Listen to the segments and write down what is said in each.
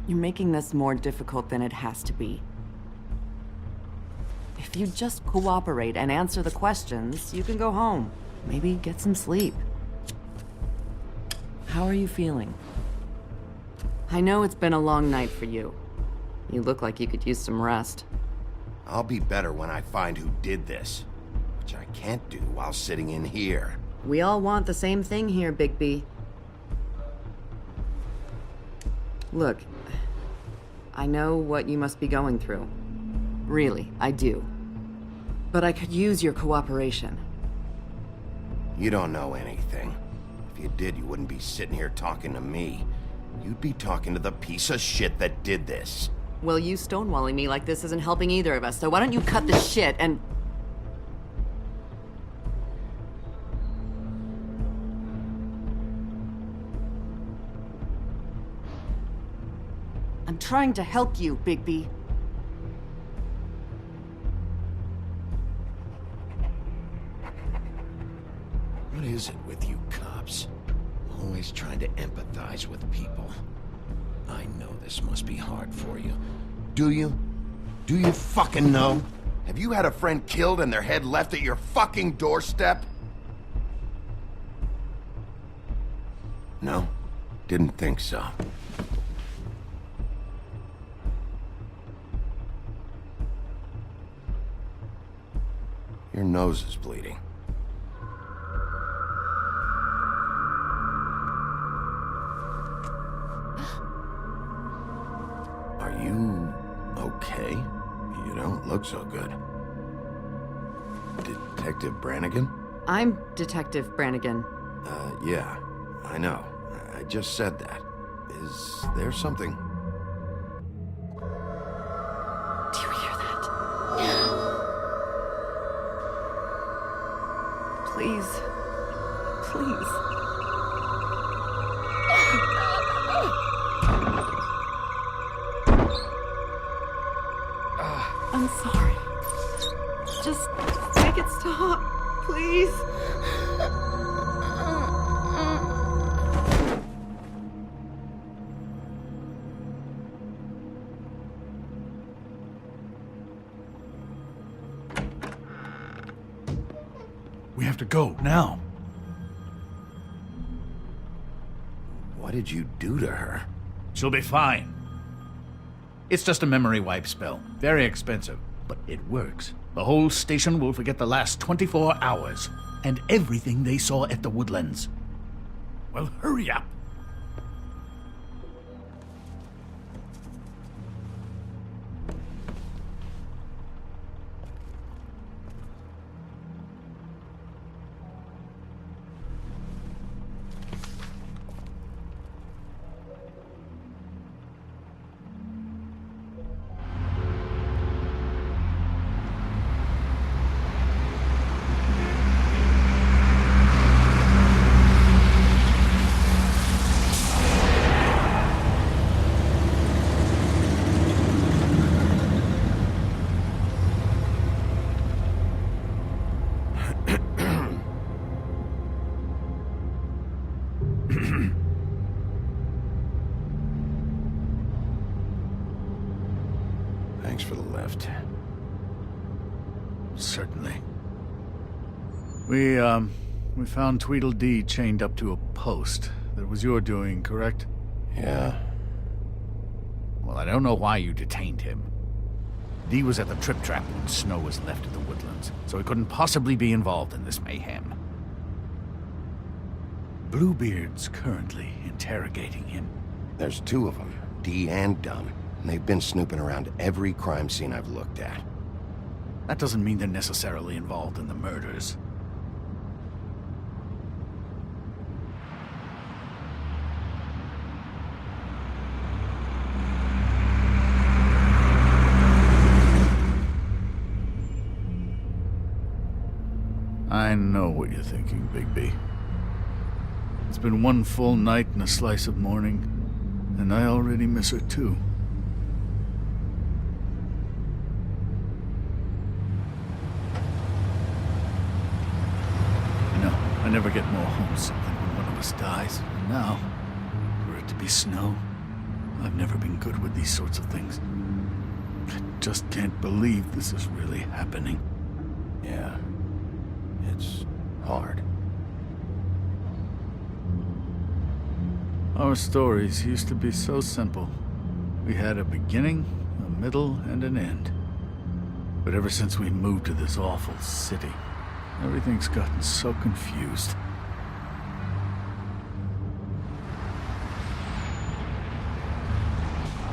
You're making this more difficult than it has to be. If you just cooperate and answer the questions, you can go home. Maybe get some sleep. How are you feeling? I know it's been a long night for you. You look like you could use some rest. I'll be better when I find who did this, which I can't do while sitting in here. We all want the same thing here, Bigby. Look, I know what you must be going through. Really, I do. But I could use your cooperation. You don't know anything. If you did, you wouldn't be sitting here talking to me. You'd be talking to the piece of shit that did this. Well, you stonewalling me like this isn't helping either of us, so why don't you cut the shit and... I'm trying to help you, Bigby. What is it with you cops? Always trying to empathize with people. I know this must be hard for you. Do you? Do you fucking know? Have you had a friend killed and their head left at your fucking doorstep? No? Didn't think so. Your nose is bleeding. Are you okay? You don't look so good. Detective Brannigan? I'm Detective Brannigan. Yeah, I know. I just said that. Is there something? Do you hear that? Please. Please. I'm sorry. Just make it stop, please. We have to go, now. What did you do to her? She'll be fine. It's just a memory wipe spell. Very expensive, but it works. The whole station will forget the last 24 hours, and everything they saw at the woodlands. Well, hurry up. Thanks for the lift. Certainly. We found Tweedledee chained up to a post. That was your doing, correct? Yeah. Well, I don't know why you detained him. Dee was at the Trip Trap when Snow was left at the woodlands, so he couldn't possibly be involved in this mayhem. Bluebeard's currently interrogating him. There's two of them, Dee and Dunn. And they've been snooping around every crime scene I've looked at. That doesn't mean they're necessarily involved in the murders. I know what you're thinking, Bigby. It's been one full night and a slice of morning, and I already miss her too. I never get more homesick than when one of us dies. And now, for it to be Snow, I've never been good with these sorts of things. I just can't believe this is really happening. Yeah. It's hard. Our stories used to be so simple. We had a beginning, a middle, and an end. But ever since we moved to this awful city, everything's gotten so confused.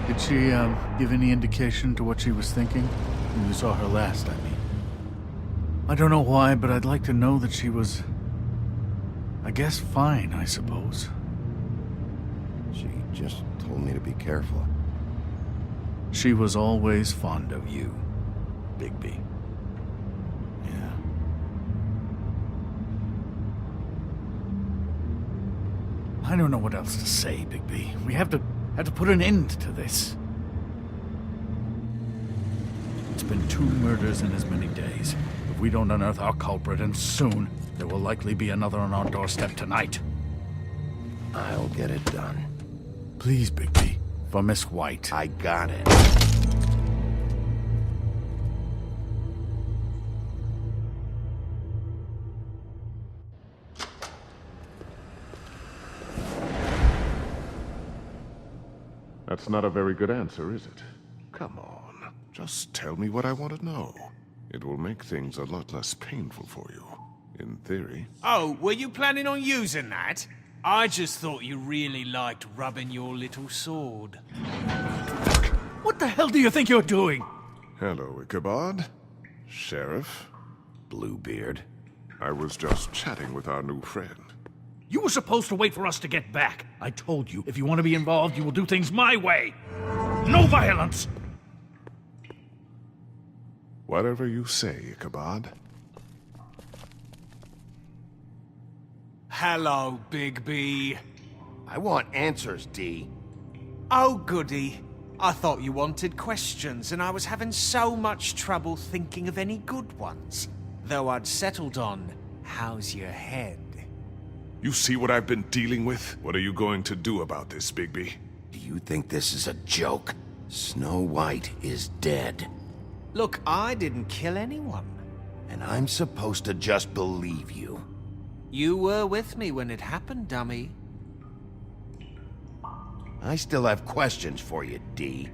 Did she, give any indication to what she was thinking? When you saw her last, I mean. I don't know why, but I'd like to know that she was... I guess fine, I suppose. She just told me to be careful. She was always fond of you, Bigby. Yeah. I don't know what else to say, Bigby. We have to put an end to this. It's been 2 murders in as many days. If we don't unearth our culprit, and soon, there will likely be another on our doorstep tonight. I'll get it done. Please, Bigby. For Miss White. I got it. That's not a very good answer, is it? Come on. Just tell me what I want to know. It will make things a lot less painful for you. In theory. Oh, were you planning on using that? I just thought you really liked rubbing your little sword. What the hell do you think you're doing? Hello, Ichabod. Sheriff. Bluebeard. I was just chatting with our new friend. You were supposed to wait for us to get back. I told you, if you want to be involved, you will do things my way. No violence! Whatever you say, Ichabod. Hello, Bigby. I want answers, D. Oh, goody. I thought you wanted questions, and I was having so much trouble thinking of any good ones. Though I'd settled on, how's your head? You see what I've been dealing with? What are you going to do about this, Bigby? Do you think this is a joke? Snow White is dead. Look, I didn't kill anyone. And I'm supposed to just believe you. You were with me when it happened, dummy. I still have questions for you, D.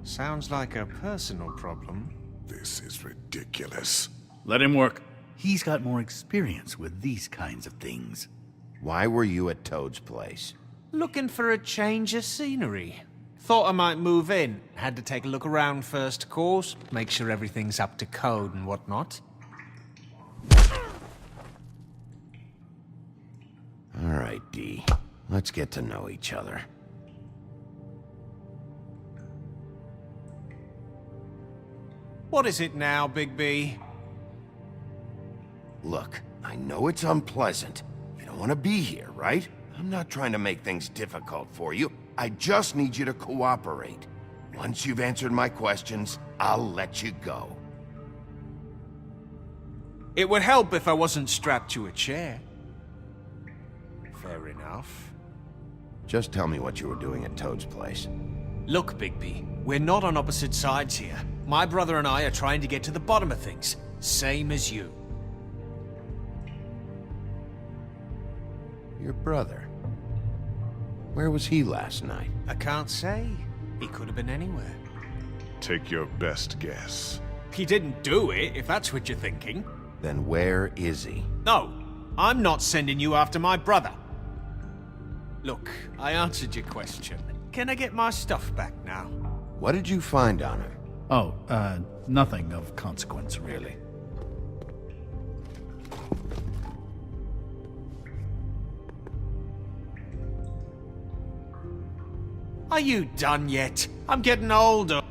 Sounds like a personal problem. This is ridiculous. Let him work. He's got more experience with these kinds of things. Why were you at Toad's place? Looking for a change of scenery. Thought I might move in. Had to take a look around first, of course. Make sure everything's up to code and whatnot. All right, D. Let's get to know each other. What is it now, Bigby? Look, I know it's unpleasant. You don't want to be here, right? I'm not trying to make things difficult for you. I just need you to cooperate. Once you've answered my questions, I'll let you go. It would help if I wasn't strapped to a chair. Fair enough. Just tell me what you were doing at Toad's place. Look, Bigby, we're not on opposite sides here. My brother and I are trying to get to the bottom of things. Same as you. Your brother. Where was he last night? I can't say. He could have been anywhere. Take your best guess. He didn't do it, if that's what you're thinking. Then where is he? No, I'm not sending you after my brother. Look, I answered your question. Can I get my stuff back now? What did you find on him? Oh, nothing of consequence, really. Are you done yet? I'm getting older.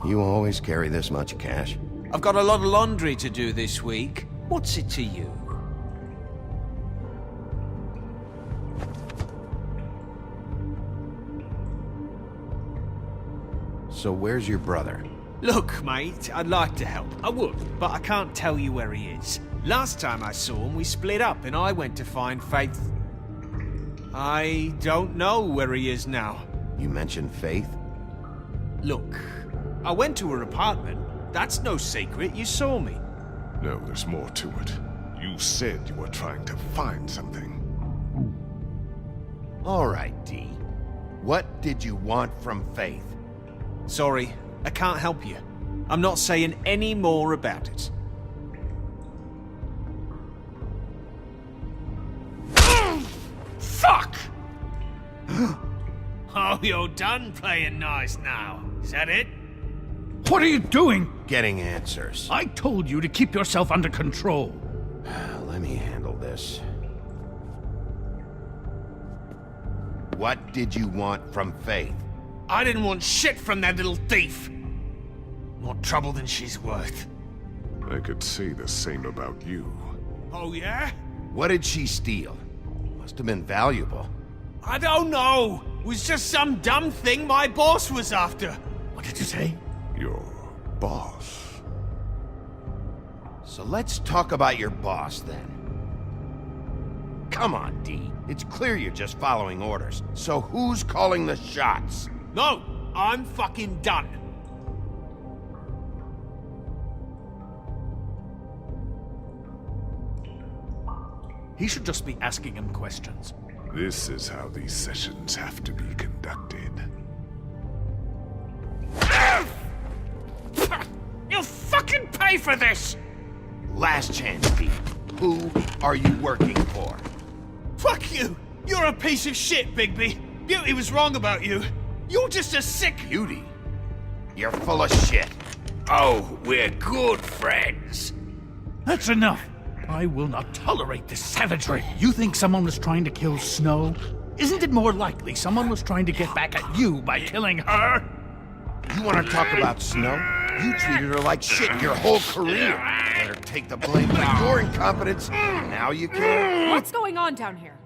You always carry this much cash? I've got a lot of laundry to do this week. What's it to you? So where's your brother? Look, mate, I'd like to help. I would, but I can't tell you where he is. Last time I saw him, we split up and I went to find Faith. I don't know where he is now. You mentioned Faith? Look, I went to her apartment. That's no secret, you saw me. No, there's more to it. You said you were trying to find something. All right, D. What did you want from Faith? Sorry, I can't help you. I'm not saying any more about it. Fuck! Oh, you're done playing nice now. Is that it? What are you doing? Getting answers. I told you to keep yourself under control. Let me handle this. What did you want from Faith? I didn't want shit from that little thief. More trouble than she's worth. I could say the same about you. Oh, yeah? What did she steal? Must have been valuable. I don't know. It was just some dumb thing my boss was after. What did you say? Your boss. So let's talk about your boss, then. Come on, D. It's clear you're just following orders. So who's calling the shots? No, I'm fucking done. He should just be asking him questions. This is how these sessions have to be conducted. You'll fucking pay for this! Last chance, D. Who are you working for? Fuck you! You're a piece of shit, Bigby. Beauty was wrong about you. You're just a sick... Beauty? You're full of shit. Oh, we're good friends. That's enough. I will not tolerate this savagery. You think someone was trying to kill Snow? Isn't it more likely someone was trying to get back at you by killing her? You want to talk about Snow? You treated her like shit your whole career. Let her take the blame for your incompetence. Now you can. What's going on down here?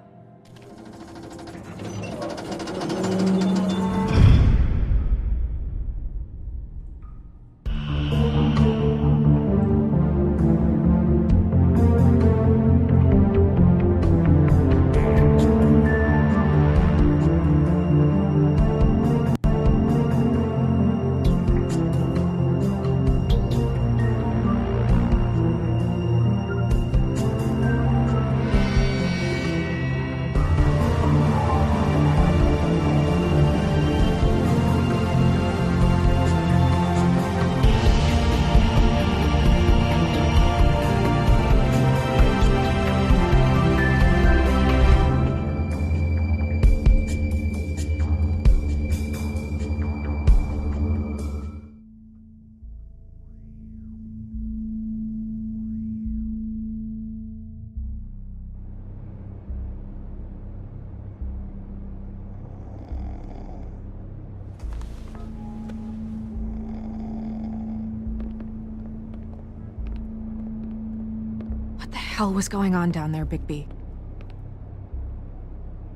What the hell was going on down there, Bigby?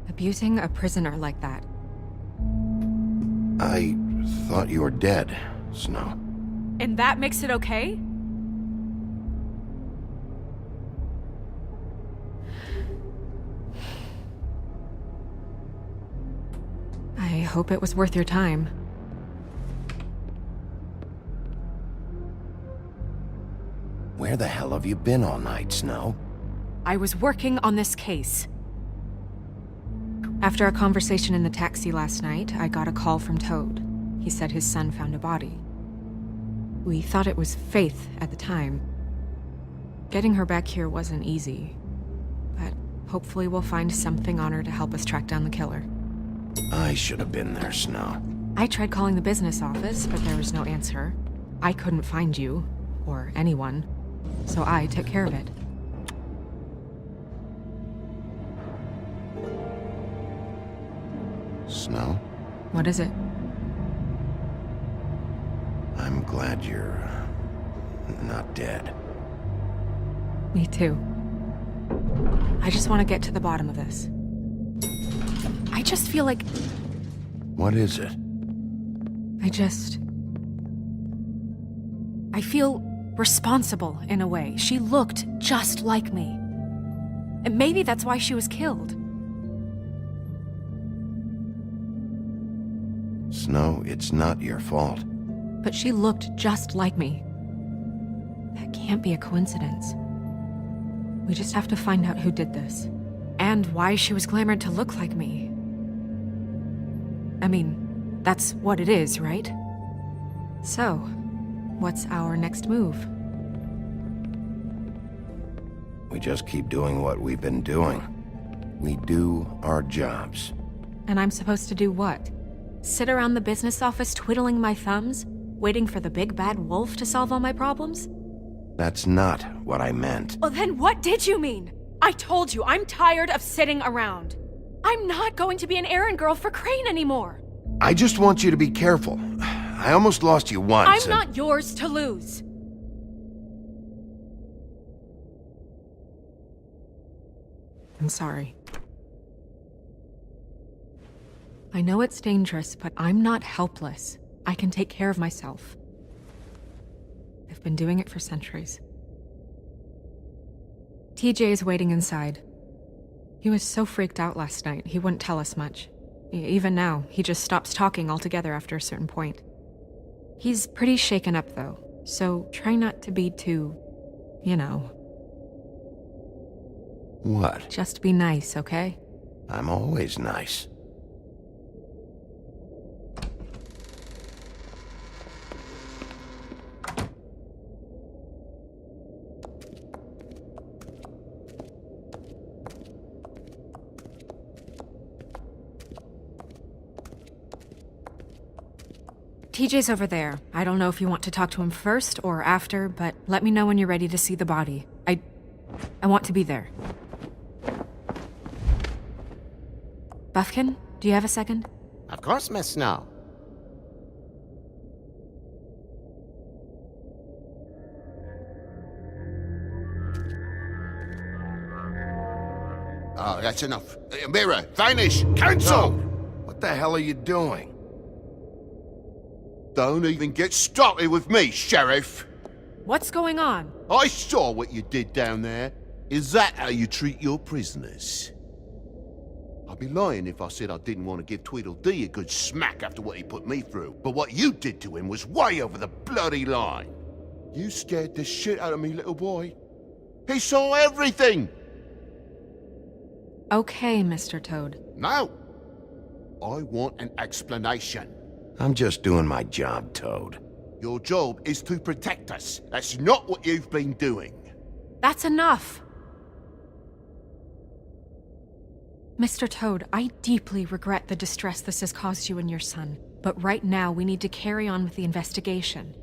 Abusing a prisoner like that. I thought you were dead, Snow. And that makes it okay? I hope it was worth your time. Where the hell have you been all night, Snow? I was working on this case. After a conversation in the taxi last night, I got a call from Toad. He said his son found a body. We thought it was Faith at the time. Getting her back here wasn't easy, but hopefully we'll find something on her to help us track down the killer. I should have been there, Snow. I tried calling the business office, but there was no answer. I couldn't find you, or anyone, so I took care of it. Snow? What is it? I'm glad you're not dead. Me too. I just want to get to the bottom of this. I just feel like... What is it? I feel responsible in a way. She looked just like me. And maybe that's why she was killed. Snow, it's not your fault. But she looked just like me. That can't be a coincidence. We just have to find out who did this. And why she was glamored to look like me. I mean, that's what it is, right? So, what's our next move? We just keep doing what we've been doing. We do our jobs. And I'm supposed to do what? Sit around the business office twiddling my thumbs, waiting for the big bad wolf to solve all my problems? That's not what I meant. Well, then what did you mean? I told you, I'm tired of sitting around. I'm not going to be an errand girl for Crane anymore. I just want you to be careful. I almost lost you once. I'm not yours to lose. I'm sorry. I know it's dangerous, but I'm not helpless. I can take care of myself. I've been doing it for centuries. TJ is waiting inside. He was so freaked out last night, he wouldn't tell us much. Even now, he just stops talking altogether after a certain point. He's pretty shaken up, though, so try not to be too, you know. What? Just be nice, okay? I'm always nice. TJ's over there. I don't know if you want to talk to him first or after, but let me know when you're ready to see the body. I want to be there. Buffkin, do you have a second? Of course, Miss Snow. Oh, that's enough. Mira, vanish! Cancel! What the hell are you doing? Don't even get started with me, Sheriff. What's going on? I saw what you did down there. Is that how you treat your prisoners? I'd be lying if I said I didn't want to give Tweedledee a good smack after what he put me through. But what you did to him was way over the bloody line. You scared the shit out of me, little boy. He saw everything. Okay, Mr. Toad. No. I want an explanation. I'm just doing my job, Toad. Your job is to protect us. That's not what you've been doing. That's enough! Mr. Toad, I deeply regret the distress this has caused you and your son, but right now we need to carry on with the investigation.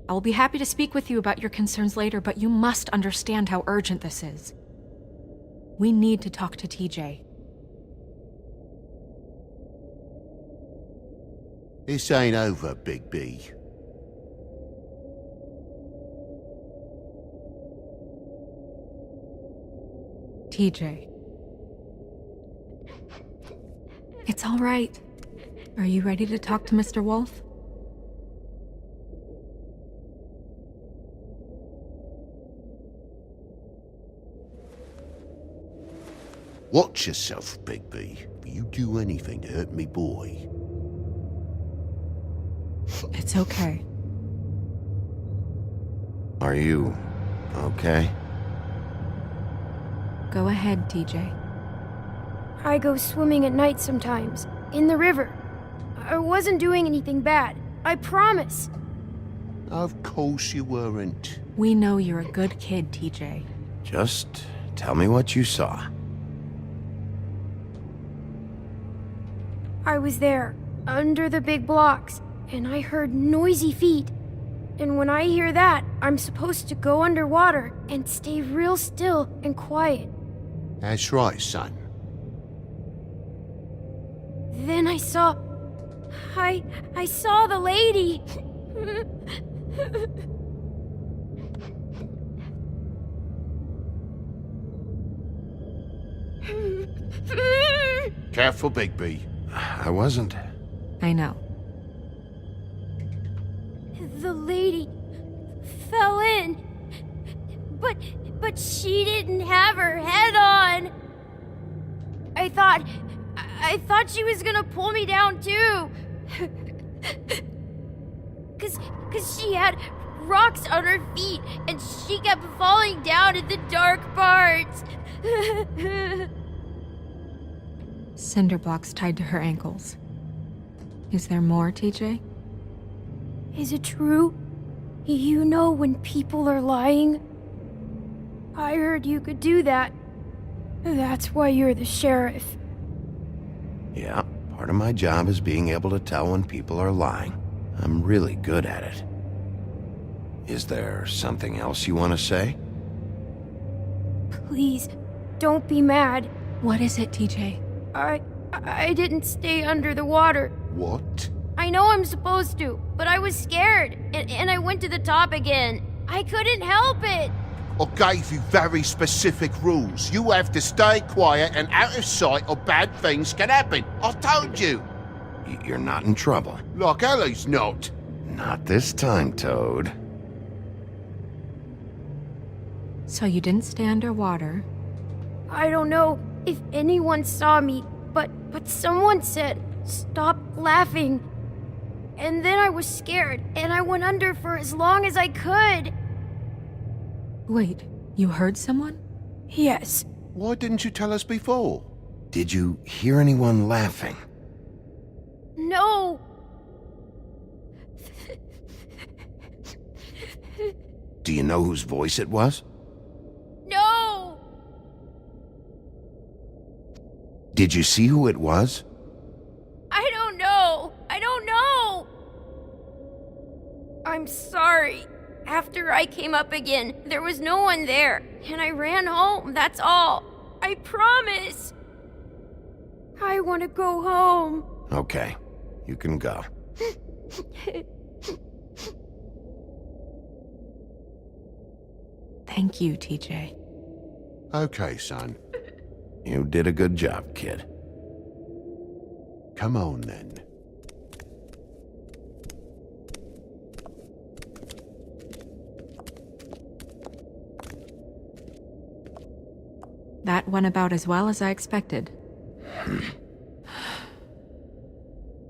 I will be happy to speak with you about your concerns later, but you must understand how urgent this is. We need to talk to TJ. This ain't over, Bigby. TJ. It's all right. Are you ready to talk to Mr. Wolf? Watch yourself, Bigby. If you do anything to hurt me boy. It's okay. Are you okay? Go ahead, TJ. I go swimming at night sometimes, in the river. I wasn't doing anything bad, I promise. Of course you weren't. We know you're a good kid, TJ. Just tell me what you saw. I was there, under the big blocks, and I heard noisy feet. And when I hear that, I'm supposed to go underwater and stay real still and quiet. That's right, son. Then I saw... I saw the lady. Careful, Bigby. I wasn't. I know. The lady fell in. But she didn't have her head on. I thought she was gonna pull me down too. Cause she had rocks on her feet, and she kept falling down in the dark parts. Cinder blocks tied to her ankles. Is there more, TJ? Is it true? You know when people are lying? I heard you could do that. That's why you're the sheriff. Yeah, part of my job is being able to tell when people are lying. I'm really good at it. Is there something else you want to say? Please, don't be mad. What is it, TJ? I didn't stay under the water. What? I know I'm supposed to, but I was scared, and I went to the top again. I couldn't help it. I gave you very specific rules. You have to stay quiet and out of sight or bad things can happen. I told you. You're not in trouble. Like Ellie's not. Not this time, Toad. So you didn't stay underwater. I don't know if anyone saw me, but someone said, "Stop laughing." And then I was scared, and I went under for as long as I could. Wait, you heard someone? Yes. Why didn't you tell us before? Did you hear anyone laughing? No. Do you know whose voice it was? No. Did you see who it was? I don't know. I'm sorry. After I came up again, there was no one there, and I ran home, that's all. I promise. I want to go home. Okay, you can go. Thank you, TJ. Okay, son. You did a good job, kid. Come on, then. That went about as well as I expected.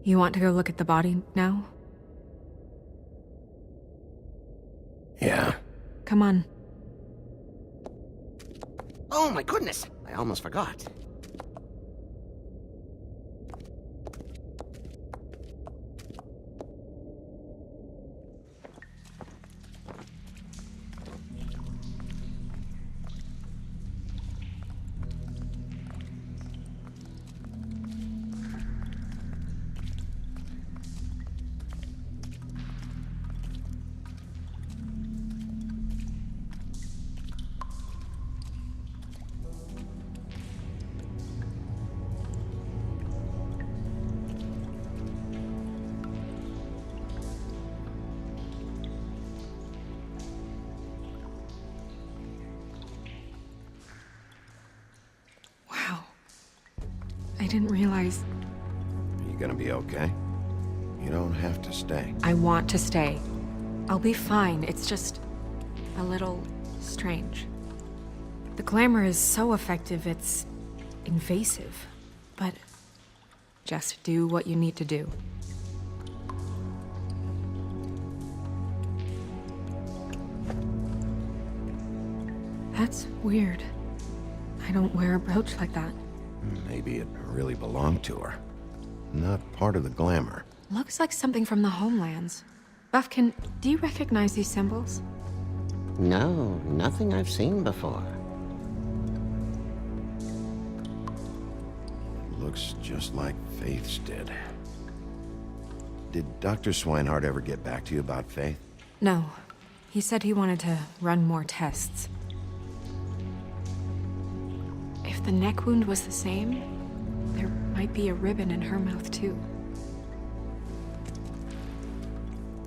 You want to go look at the body now? Yeah. Come on. Oh my goodness, I almost forgot. I didn't realize. Are you gonna be okay? You don't have to stay. I want to stay. I'll be fine. It's just a little strange. The glamour is so effective, it's invasive. But just do what you need to do. That's weird. I don't wear a brooch like that. Maybe it really belonged to her. Not part of the glamour. Looks like something from the homelands. Buffkin, do you recognize these symbols? No, nothing I've seen before. Looks just like Faith's did. Did Dr. Swinehart ever get back to you about Faith? No. He said he wanted to run more tests. If the neck wound was the same, there might be a ribbon in her mouth too.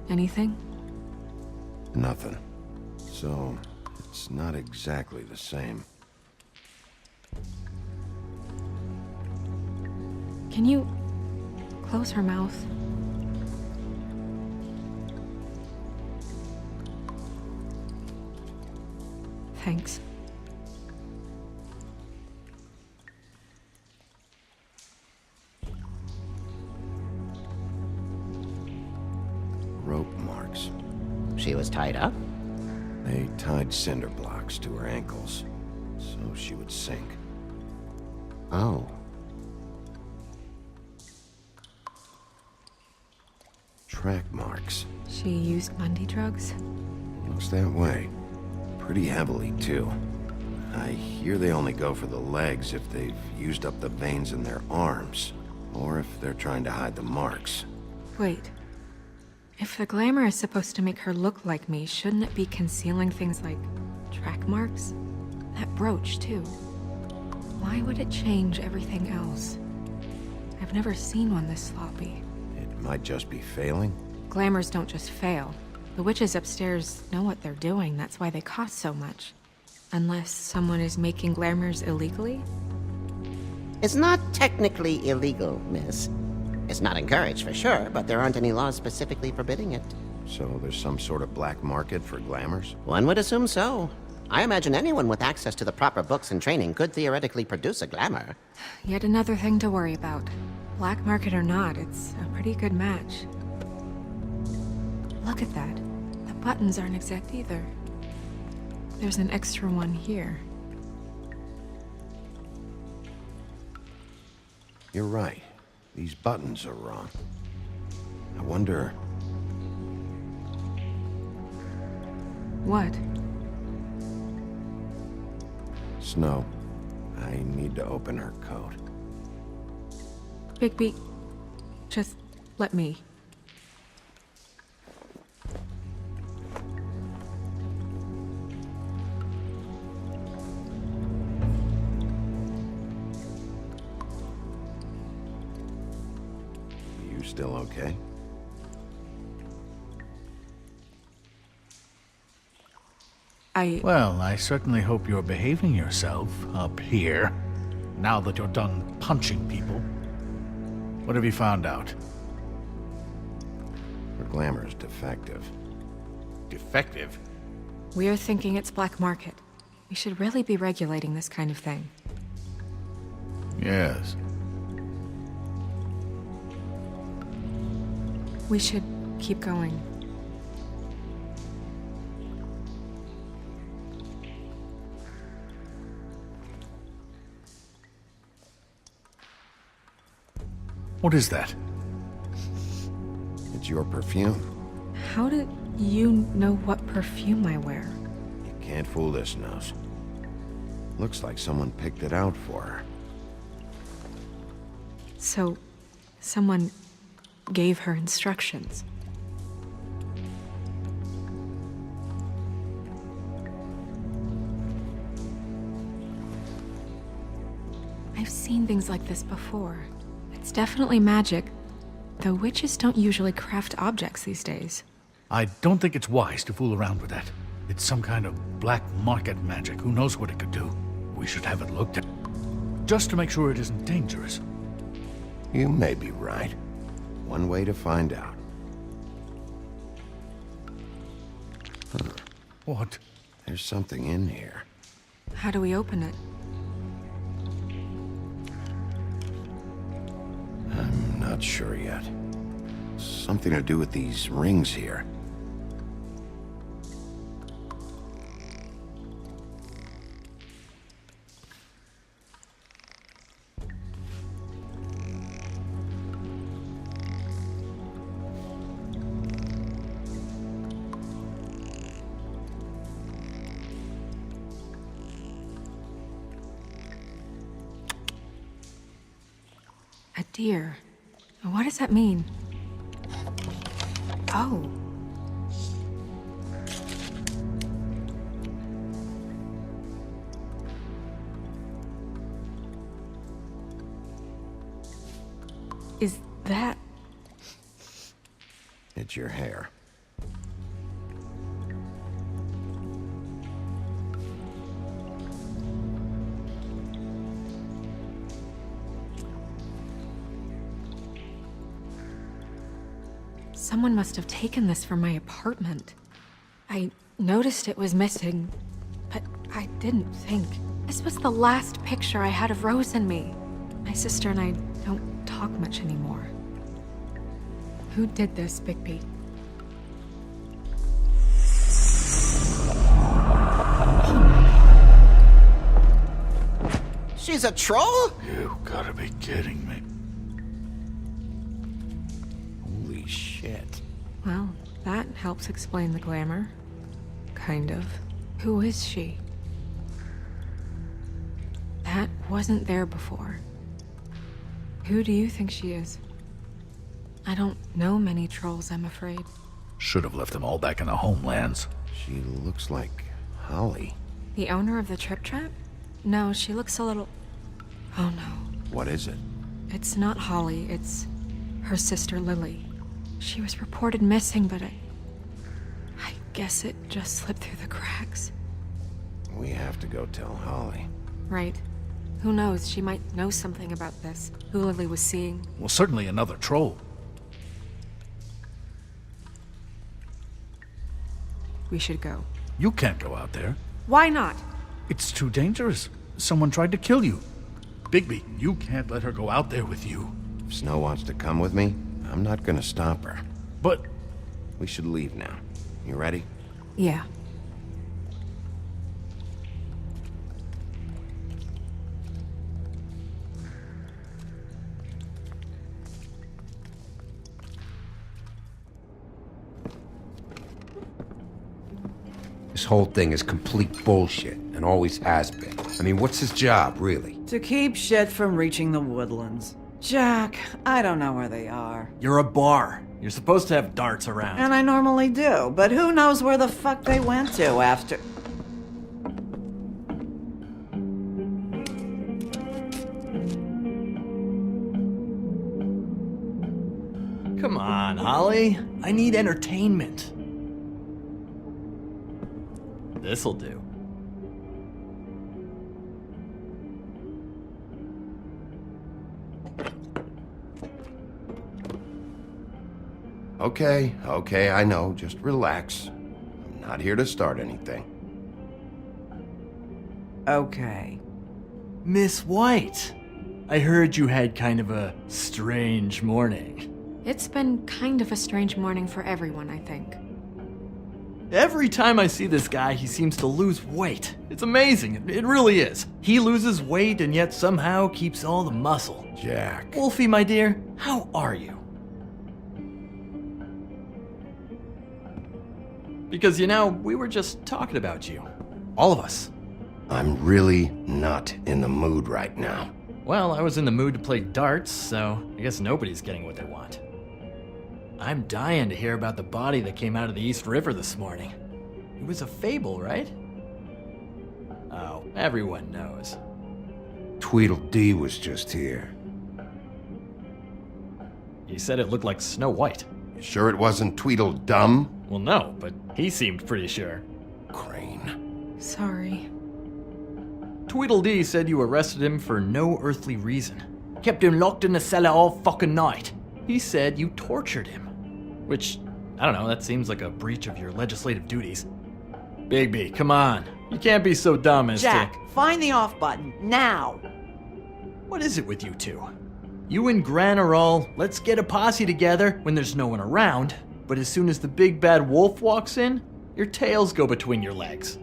Anything? Nothing. So, it's not exactly the same. Can you close her mouth? Thanks. rope marks. She was tied up? They tied cinder blocks to her ankles, so she would sink. Oh. Track marks. She used Mundy drugs? Looks that way. Pretty heavily, too. I hear they only go for the legs if they've used up the veins in their arms, or if they're trying to hide the marks. Wait. If the glamour is supposed to make her look like me, shouldn't it be concealing things like track marks? That brooch, too. Why would it change everything else? I've never seen one this sloppy. It might just be failing. Glamours don't just fail. The witches upstairs know what they're doing, that's why they cost so much. Unless someone is making glamours illegally? It's not technically illegal, miss. It's not encouraged for sure, but there aren't any laws specifically forbidding it. So there's some sort of black market for glamours? One would assume so. I imagine anyone with access to the proper books and training could theoretically produce a glamour. Yet another thing to worry about. Black market or not, it's a pretty good match. Look at that. The buttons aren't exact either. There's an extra one here. You're right. These buttons are wrong. I wonder... What? Snow, I need to open her coat. Bigby, just let me. You still okay? Well, I certainly hope you're behaving yourself up here, now that you're done punching people. What have you found out? Her glamour's defective. Defective? We're thinking it's black market. We should really be regulating this kind of thing. Yes. We should keep going. What is that? It's your perfume. How do you know what perfume I wear? You can't fool this nose. Looks like someone picked it out for her. So, someone gave her instructions. I've seen things like this before. It's definitely magic, though witches don't usually craft objects these days. I don't think it's wise to fool around with that. It's some kind of black market magic. Who knows what it could do? We should have it looked at. Just to make sure it isn't dangerous. You may be right. One way to find out. Huh. What? There's something in here. How do we open it? I'm not sure yet. Something to do with these rings here. A deer. What does that mean? Oh. Is that... It's your hair. Someone must have taken this from my apartment. I noticed it was missing, but I didn't think. This was the last picture I had of Rose and me. My sister and I don't talk much anymore. Who did this, Bigby? Holly's a troll? You gotta be kidding me. Holy shit. Well, that helps explain the glamour. Kind of. Who is she? That wasn't there before. Who do you think she is? I don't know many trolls, I'm afraid. Should have left them all back in the homelands. She looks like Holly. The owner of the Trip Trap? No, she looks a little... Oh no. What is it? It's not Holly, it's her sister Lily. She was reported missing, but I guess it just slipped through the cracks. We have to go tell Holly. Right. Who knows, she might know something about this. Who Lily was seeing. Well, certainly another troll. We should go. You can't go out there. Why not? It's too dangerous. Someone tried to kill you. Bigby, you can't let her go out there with you. If Snow wants to come with me, I'm not gonna stop her. But We should leave now. You ready? Yeah. This whole thing is complete bullshit, and always has been. I mean, what's his job, really? To keep shit from reaching the woodlands. Jack, I don't know where they are. You're a bar. You're supposed to have darts around. And I normally do, but who knows where the fuck they went to after... Come on, Holly. I need entertainment. This'll do. Okay, I know. Just relax. I'm not here to start anything. Okay. Miss White, I heard you had kind of a strange morning. It's been kind of a strange morning for everyone, I think. Every time I see this guy, he seems to lose weight. It's amazing. It really is. He loses weight and yet somehow keeps all the muscle. Jack. Wolfie, my dear, how are you? Because, you know, we were just talking about you. All of us. I'm really not in the mood right now. Well, I was in the mood to play darts, so I guess nobody's getting what they want. I'm dying to hear about the body that came out of the East River this morning. It was a fable, right? Oh, everyone knows. Tweedledee was just here. He said it looked like Snow White. You sure it wasn't Tweedledum? Well, no, but he seemed pretty sure. Crane. Sorry. Tweedledee said you arrested him for no earthly reason. Kept him locked in the cellar all fucking night. He said you tortured him. Which, I don't know, that seems like a breach of your legislative duties. Bigby, come on. You can't be so dumb as Jack, find the off button, now! What is it with you two? You and Gran are all, let's get a posse together when there's no one around, but as soon as the big bad wolf walks in, your tails go between your legs.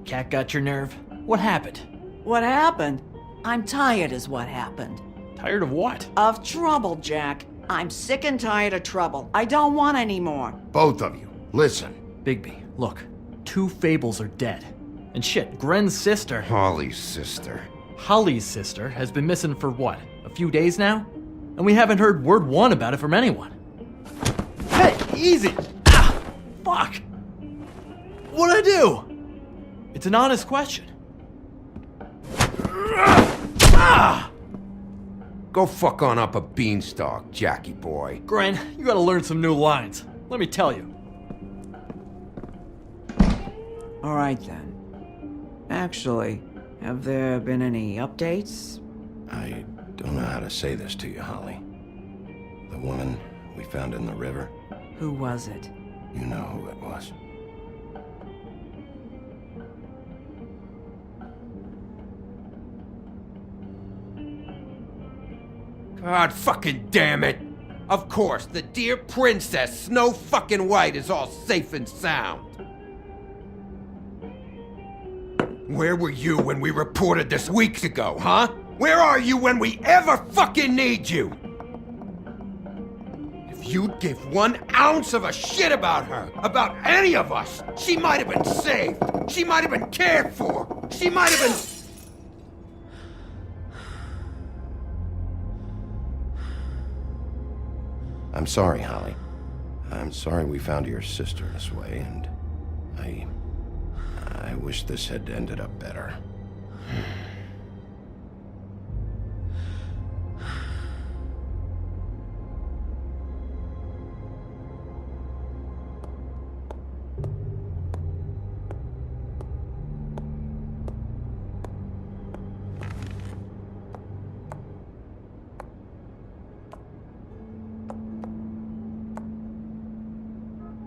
Cat got your nerve? What happened? What happened? I'm tired is what happened. Tired of what? Of trouble, Jack. I'm sick and tired of trouble. I don't want any more. Both of you, listen. Bigby, look. 2 Fables are dead. And shit, Gren's sister... Holly's sister. Holly's sister has been missing for what? A few days now? And we haven't heard word one about it from anyone. Hey, easy! Ah! Fuck! What'd I do? It's an honest question. Ah! Go fuck on up a beanstalk, Jackie boy. Gren, you gotta learn some new lines. Let me tell you. All right, then. Actually, have there been any updates? I don't know how to say this to you, Holly. The woman we found in the river, Who was it? you know who it was. God fucking damn it! Of course, the dear Princess Snow fucking White is all safe and sound. Where were you when we reported this weeks ago, huh? Where are you when we ever fucking need you? If you'd give 1 ounce of a shit about her, about any of us, she might have been saved. She might have been cared for. She might have been... I'm sorry, Holly. I'm sorry we found your sister this way, and I wish this had ended up better.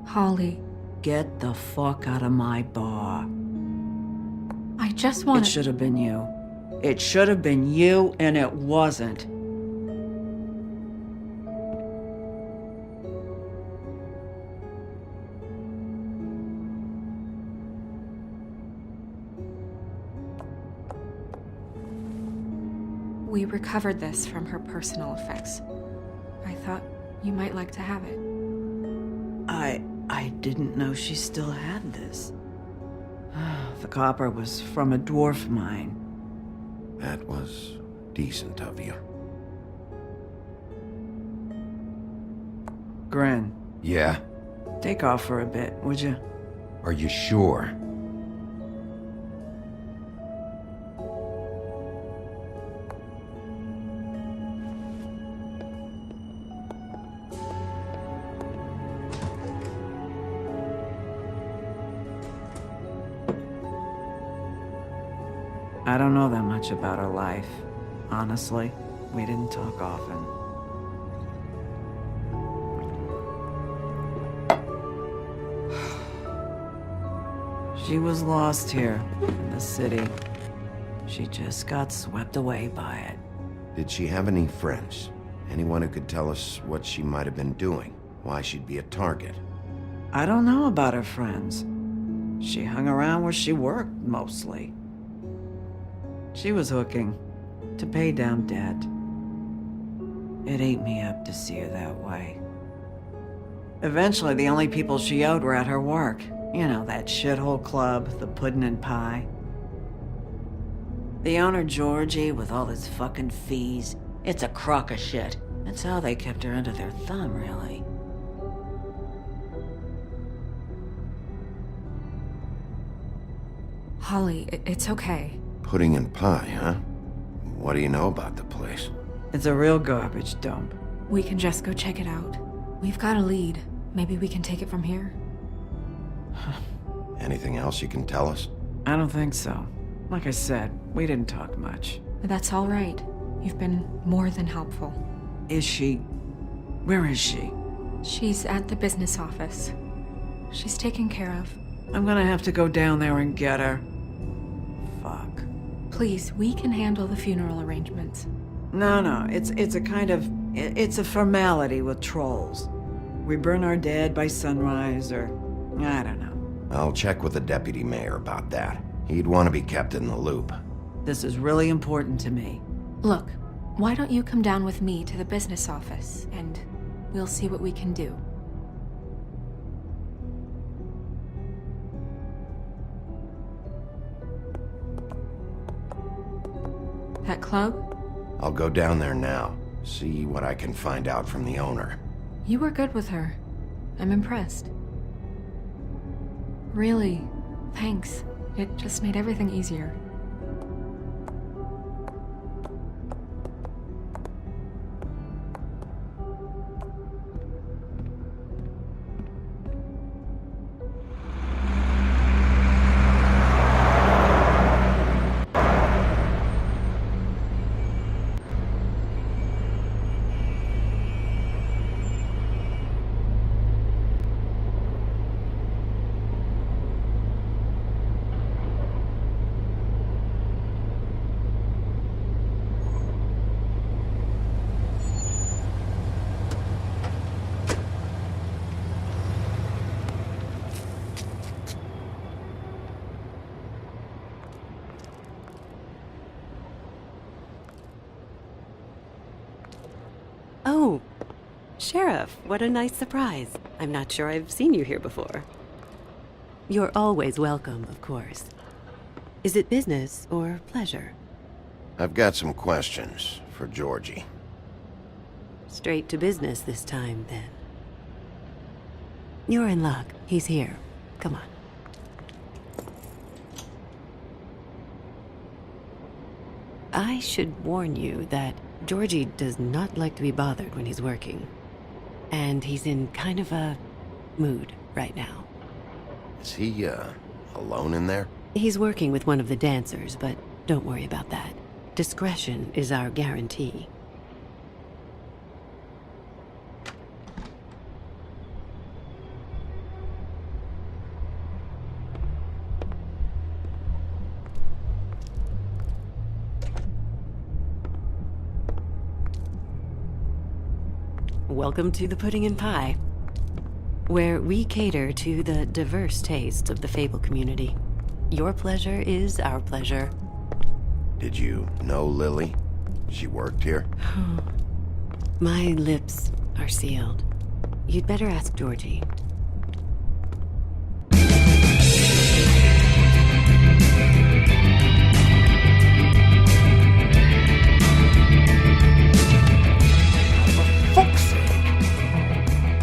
Holly, Get the fuck out of my bar. I just want It should have been you. It should have been you, and it wasn't. We recovered this from her personal effects. I thought you might like to have it. I didn't know she still had this. The copper was from a dwarf mine. That was decent of you. Gren, Yeah? take off for a bit, would you? Are you sure? I don't know that much about her life. Honestly, we didn't talk often. She was lost here, in the city. She just got swept away by it. Did she have any friends? Anyone who could tell us what she might have been doing? Why she'd be a target? I don't know about her friends. She hung around where she worked, mostly. She was hooking, to pay down debt. It ate me up to see her that way. Eventually, the only people she owed were at her work. You know, that shithole club, the Puddin' and Pie. The owner, Georgie, with all his fucking fees, it's a crock of shit. That's how they kept her under their thumb, really. Holly, it's okay. Pudding and pie, huh? What do you know about the place? It's a real garbage dump. We can just go check it out. We've got a lead. Maybe we can take it from here. Anything else you can tell us? I don't think so. Like I said, we didn't talk much. That's all right. You've been more than helpful. Is she... Where is she? She's at the business office. She's taken care of. I'm gonna have to go down there and get her. Fuck. Please, we can handle the funeral arrangements. No, it's a kind of... It's a formality with trolls. We burn our dead by sunrise, or... I don't know. I'll check with the deputy mayor about that. He'd want to be kept in the loop. This is really important to me. Look, why don't you come down with me to the business office, and we'll see what we can do. That club? I'll go down there now, see what I can find out from the owner. You were good with her. I'm impressed. Really, thanks. It just made everything easier. Sheriff, what a nice surprise. I'm not sure I've seen you here before. You're always welcome, of course. Is it business or pleasure? I've got some questions for Georgie. Straight to business this time, then. You're in luck. He's here. Come on. I should warn you that Georgie does not like to be bothered when he's working. And he's in kind of a mood right now. Is he, alone in there? He's working with one of the dancers, but don't worry about that. Discretion is our guarantee. Welcome to the Pudding and Pie, where we cater to the diverse tastes of the Fable community. Your pleasure is our pleasure. Did you know Lily? She worked here? My lips are sealed. You'd better ask Georgie.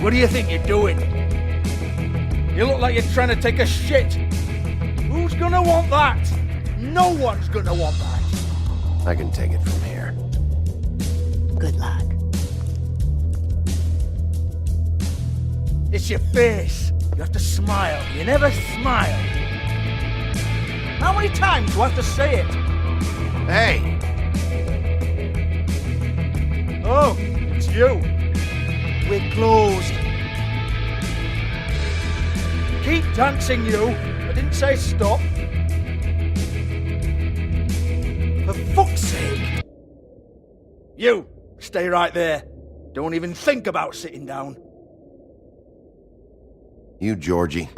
What do you think you're doing? You look like you're trying to take a shit. Who's gonna want that? No one's gonna want that. I can take it from here. Good luck. It's your face. You have to smile. You never smile. How many times do I have to say it? Hey! Oh, it's you. We're closed. Keep dancing, you. I didn't say stop. For fuck's sake. You, stay right there. Don't even think about sitting down. You, Georgie.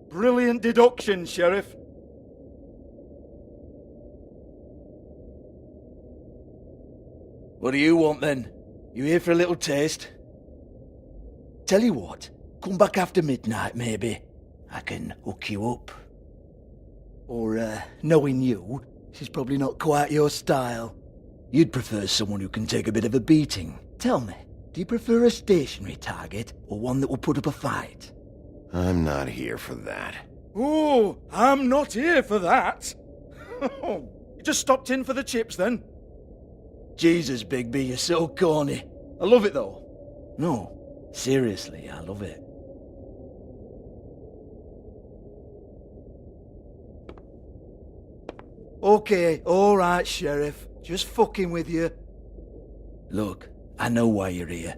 Brilliant deduction, Sheriff. What do you want, then? You here for a little taste? Tell you what, come back after midnight, maybe. I can hook you up. Or, knowing you, this is probably not quite your style. You'd prefer someone who can take a bit of a beating. Tell me, do you prefer a stationary target, or one that will put up a fight? I'm not here for that. Oh, I'm not here for that. You just stopped in for the chips, then? Jesus, Bigby, you're so corny. I love it, though. No, seriously, I love it. Okay, alright, Sheriff. Just fucking with you. Look, I know why you're here.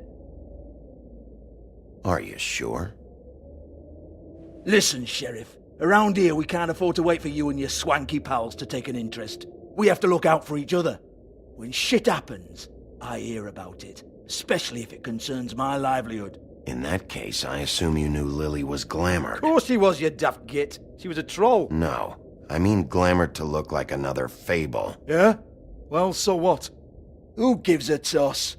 Are you sure? Listen, Sheriff. Around here, we can't afford to wait for you and your swanky pals to take an interest. We have to look out for each other. When shit happens, I hear about it, especially if it concerns my livelihood. In that case, I assume you knew Lily was glamored. Of course she was, you daft git. She was a troll. No, I mean glamored to look like another Fable. Yeah? Well, so what? Who gives a toss?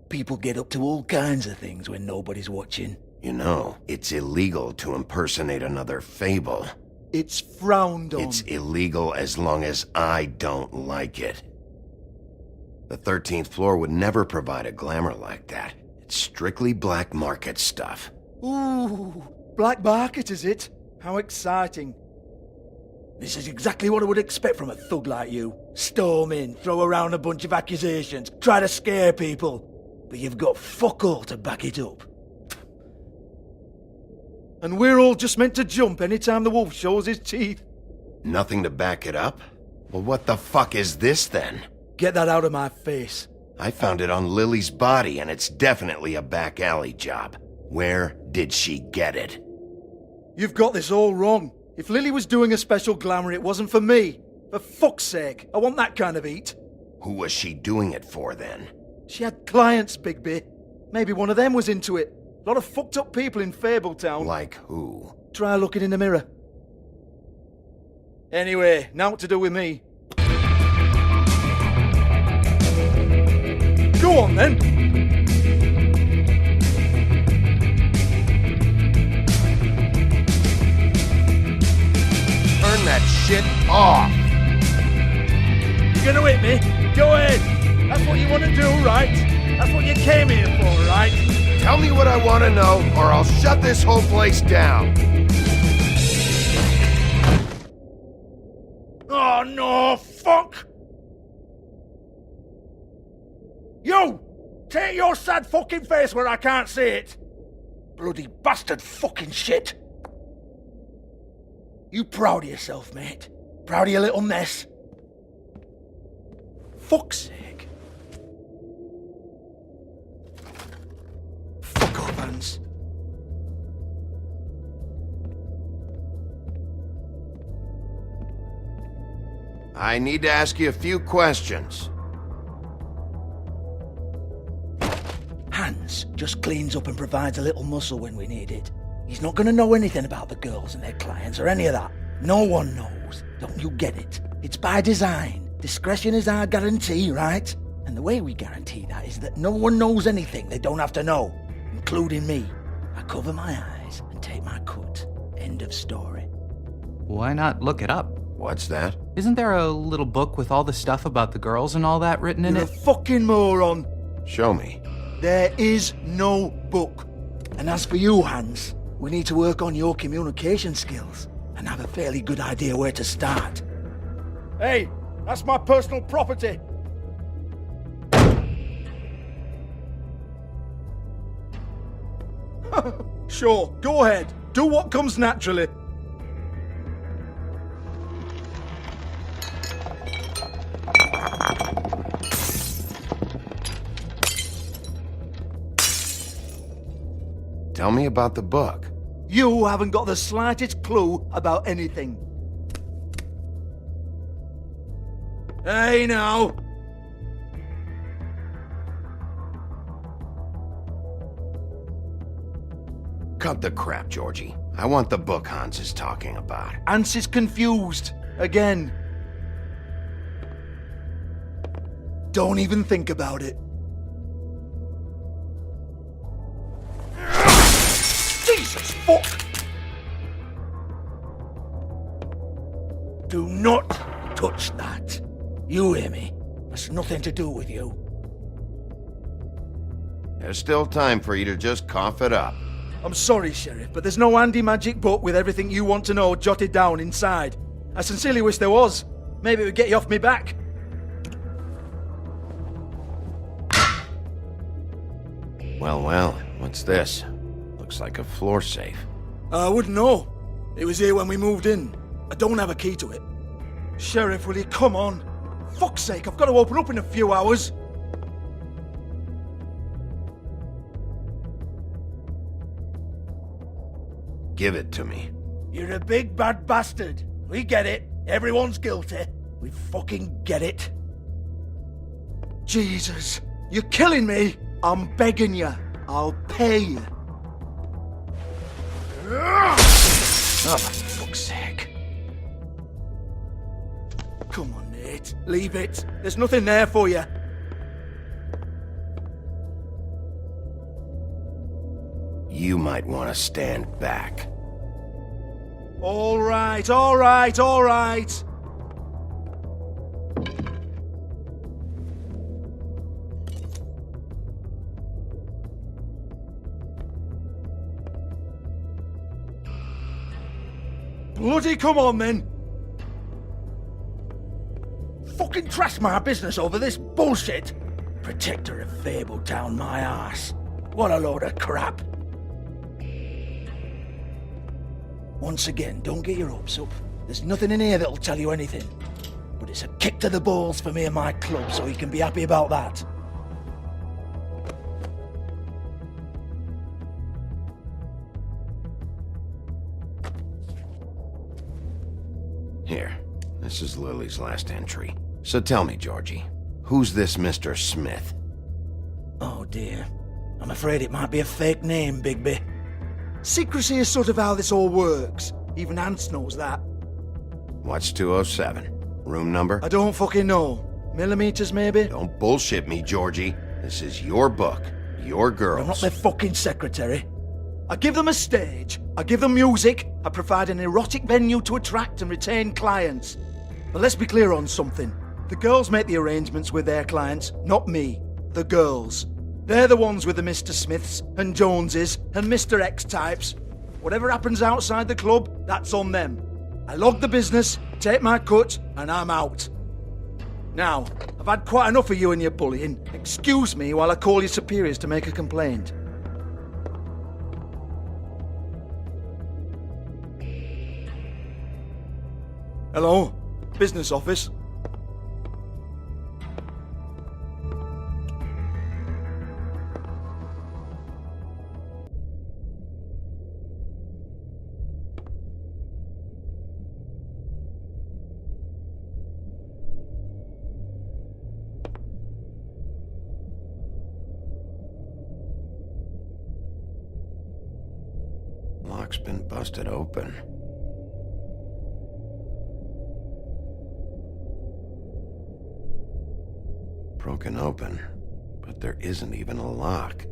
People get up to all kinds of things when nobody's watching. You know, it's illegal to impersonate another Fable. It's frowned on. It's illegal as long as I don't like it. The 13th floor would never provide a glamour like that. It's strictly black market stuff. Ooh, black market is it? How exciting. This is exactly what I would expect from a thug like you. Storm in, throw around a bunch of accusations, try to scare people. But you've got fuck all to back it up. And we're all just meant to jump anytime the wolf shows his teeth. Nothing to back it up? Well, what the fuck is this then? Get that out of my face. I found it on Lily's body, and it's definitely a back alley job. Where did she get it? You've got this all wrong. If Lily was doing a special glamour, it wasn't for me. For fuck's sake, I want that kind of eat. Who was she doing it for, then? She had clients, Bigby. Maybe one of them was into it. A lot of fucked up people in Fabletown. Like who? Try looking in the mirror. Anyway, now what to do with me. Go on, then. shit off. You gonna hit me? Go ahead. That's what you want to do, right? That's what you came here for, right? Tell me what I want to know, or I'll shut this whole place down. Oh, no, fuck! You! Take your sad fucking face where I can't see it! Bloody bastard fucking shit! You proud of yourself, mate? Proud of your little mess? Fuck's sake. Fuck off, Hans. I need to ask you a few questions. Hans just cleans up and provides a little muscle when we need it. He's not gonna know anything about the girls and their clients or any of that. No one knows. Don't you get it? It's by design. Discretion is our guarantee, right? And the way we guarantee that is that no one knows anything they don't have to know, including me. I cover my eyes and take my cut. End of story. Why not look it up? What's that? Isn't there a little book with all the stuff about the girls and all that written in You're it? a fucking moron. Show me. There is no book. And as for you, Hans, we need to work on your communication skills and have a fairly good idea where to start. Hey, that's my personal property. Sure, go ahead. Do what comes naturally. Tell me about the book. You haven't got the slightest clue about anything. Hey, now. Cut the crap, Georgie. I want the book Hans is talking about. Hans is confused. Again. Don't even think about it. Jesus fuck! Do not touch that. You hear me? That's nothing to do with you. There's still time for you to just cough it up. I'm sorry, Sheriff, but there's no handy magic book with everything you want to know jotted down inside. I sincerely wish there was. Maybe it would get you off me back. Well, what's this? Looks like a floor safe. I wouldn't know. It was here when we moved in. I don't have a key to it. Sheriff, will you come on? Fuck's sake, I've got to open up in a few hours. Give it to me. You're a big bad bastard. We get it. Everyone's guilty. We fucking get it. Jesus, you're killing me. I'm begging you. I'll pay you. Oh, for fuck's sake. Come on, Nate. Leave it. There's nothing there for you. You might want to stand back. All right, all right, all right. Bloody come on, then. Fucking trash my business over this bullshit. Protector of Fabletown, my ass. What a load of crap. Once again, don't get your hopes up. There's nothing in here that'll tell you anything. But it's a kick to the balls for me and my club, so you can be happy about that. Here, this is Lily's last entry. So tell me, Georgie, who's this Mr. Smith? Oh dear. I'm afraid it might be a fake name, Bigby. Secrecy is sort of how this all works. Even Hans knows that. What's 207? Room number? I don't fucking know. Millimeters, maybe? Don't bullshit me, Georgie. This is your book. Your girls. I'm not their fucking secretary. I give them a stage, I give them music, I provide an erotic venue to attract and retain clients. But let's be clear on something. The girls make the arrangements with their clients, not me. The girls. They're the ones with the Mr. Smiths and Joneses and Mr. X types. Whatever happens outside the club, that's on them. I log the business, take my cut, and I'm out. Now, I've had quite enough of you and your bullying. Excuse me while I call your superiors to make a complaint. Hello? Business office? Lock's been busted open. Broken open, but there isn't even a lock.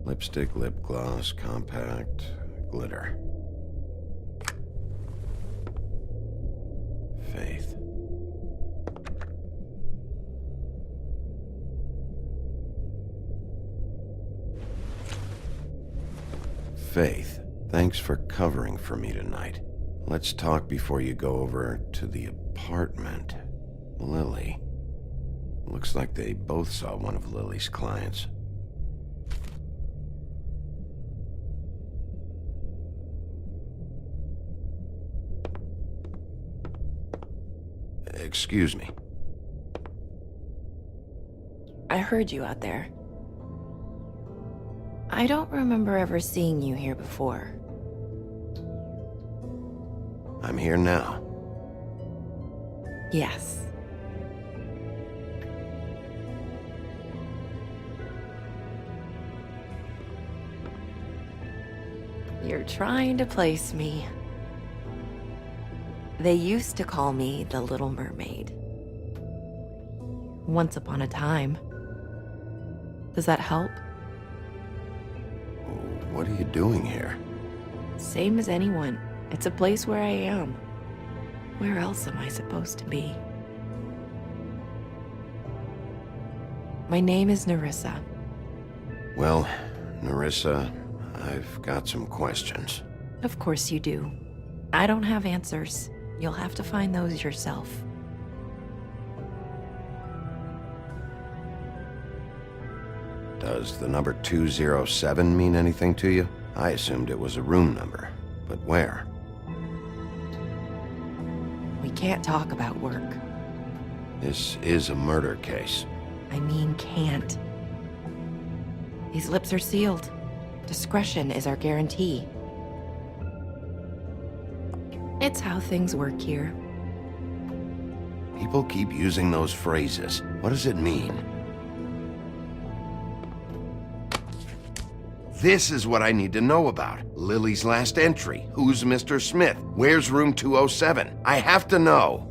Lipstick, lip gloss, compact, glitter. Faith. Faith, thanks for covering for me tonight. Let's talk before you go over to the apartment. Lily. Looks like they both saw one of Lily's clients. Excuse me. I heard you out there. I don't remember ever seeing you here before. I'm here now. Yes. You're trying to place me. They used to call me the Little Mermaid. Once upon a time. Does that help? What are you doing here? Same as anyone. It's a place where I am. Where else am I supposed to be? My name is Nerissa. Well, Nerissa, I've got some questions. Of course you do. I don't have answers. You'll have to find those yourself. Does the number 207 mean anything to you? I assumed it was a room number, but where? We can't talk about work. This is a murder case. I mean can't. These lips are sealed. Discretion is our guarantee. It's how things work here. People keep using those phrases. What does it mean? This is what I need to know about. Lily's last entry. Who's Mr. Smith? Where's room 207? I have to know.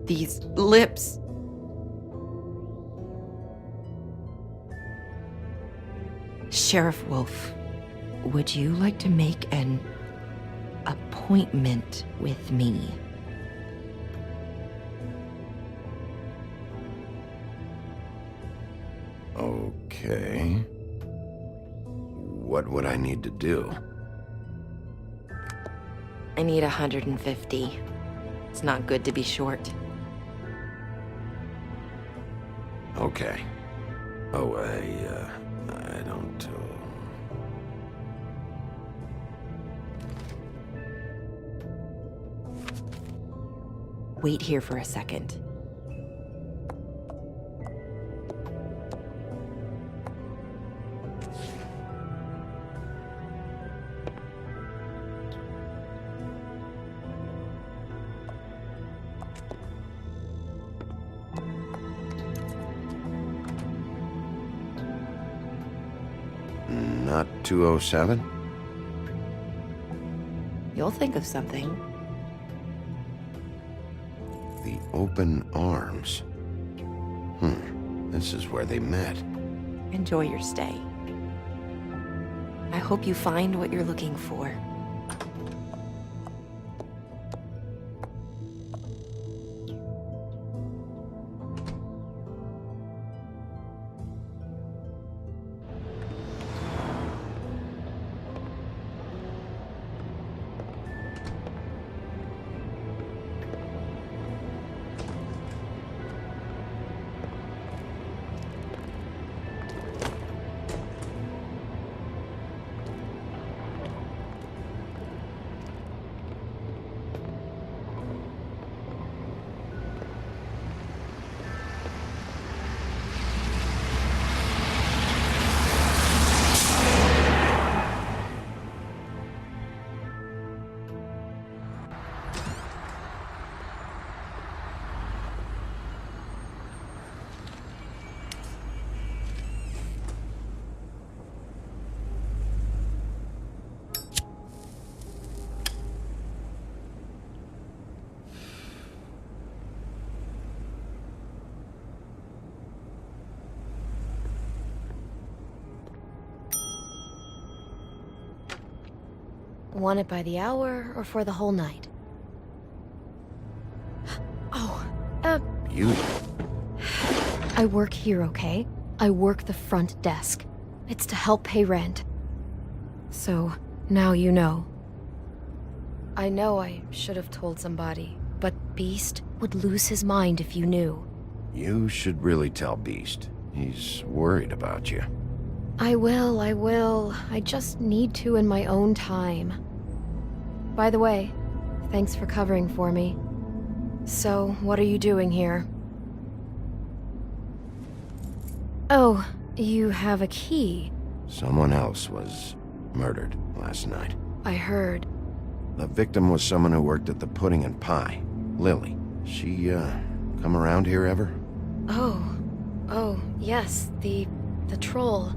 These lips. Sheriff Wolf, would you like to make an appointment with me? Okay. What would I need to do? I need 150. It's not good to be short. Okay. Oh, I don't... Wait here for a second. Not 207? You'll think of something. The open arms. This is where they met. Enjoy your stay. I hope you find what you're looking for. Want it by the hour or for the whole night? Beauty. I work here, okay? I work the front desk. It's to help pay rent. So, now you know. I know I should have told somebody, but Beast would lose his mind if you knew. You should really tell Beast. He's worried about you. I will. I just need to in my own time. By the way, thanks for covering for me. So, what are you doing here? Oh, you have a key. Someone else was murdered last night. I heard. The victim was someone who worked at the Pudding and Pie. Lily. She, come around here ever? Oh, yes, the troll.